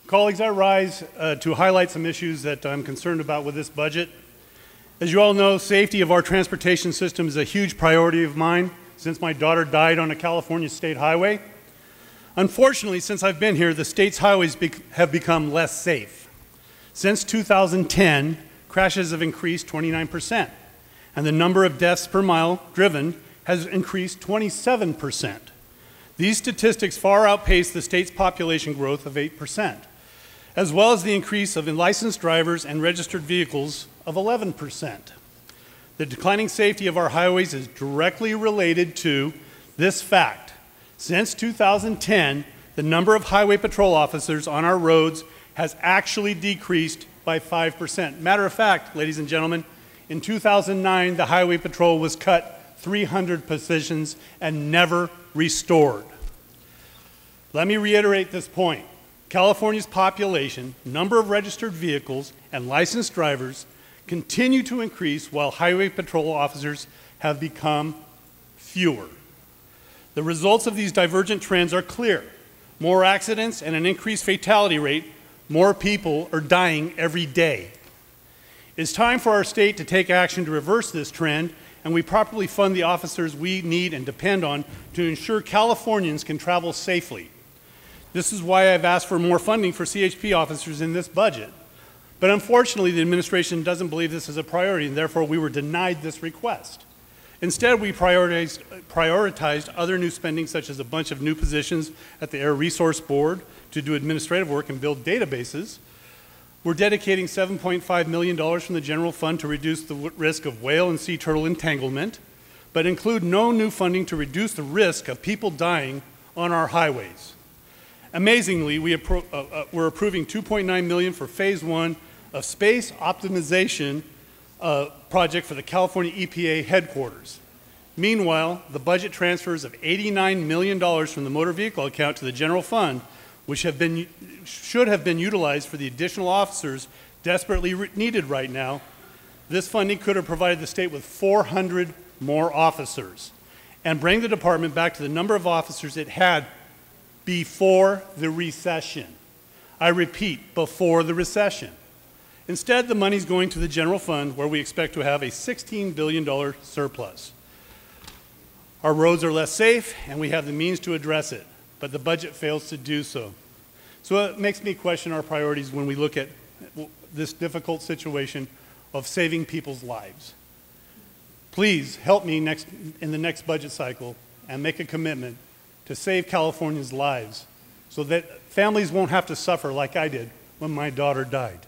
Colleagues, I rise to highlight some issues that I'm concerned about with this budget. As you all know, safety of our transportation system is a huge priority of mine since my daughter died on a California state highway. Unfortunately, since I've been here, the state's highways have become less safe. Since 2010, crashes have increased 29%, and the number of deaths per mile driven has increased 27%. These statistics far outpace the state's population growth of 8%, as well as the increase of licensed drivers and registered vehicles of 11%. The declining safety of our highways is directly related to this fact. Since 2010, the number of highway patrol officers on our roads has actually decreased by 5%. Matter of fact, ladies and gentlemen, in 2009, the highway patrol was cut 300 positions and never restored. Let me reiterate this point. California's population, number of registered vehicles, and licensed drivers continue to increase while highway patrol officers have become fewer. The results of these divergent trends are clear. More accidents and an increased fatality rate, more people are dying every day. It's time for our state to take action to reverse this trend, and we properly fund the officers we need and depend on to ensure Californians can travel safely. This is why I've asked for more funding for CHP officers in this budget. But unfortunately, the administration doesn't believe this is a priority, and therefore we were denied this request. Instead, we prioritized other new spending, such as a bunch of new positions at the Air Resource Board to do administrative work and build databases. We're dedicating $7.5 million from the general fund to reduce the risk of whale and sea turtle entanglement, but include no new funding to reduce the risk of people dying on our highways. Amazingly, we're approving $2.9 million for phase 1 of space optimization project for the California EPA headquarters. Meanwhile, the budget transfers of $89 million from the motor vehicle account to the general fund, which should have been utilized for the additional officers desperately needed right now. This funding could have provided the state with 400 more officers and bring the department back to the number of officers it had before the recession. I repeat, before the recession. Instead, the money's going to the general fund, where we expect to have a $16 billion surplus. Our roads are less safe, and we have the means to address it, but the budget fails to do so. So it makes me question our priorities when we look at this difficult situation of saving people's lives. Please help me in the next budget cycle and make a commitment to save Californians' lives so that families won't have to suffer like I did when my daughter died.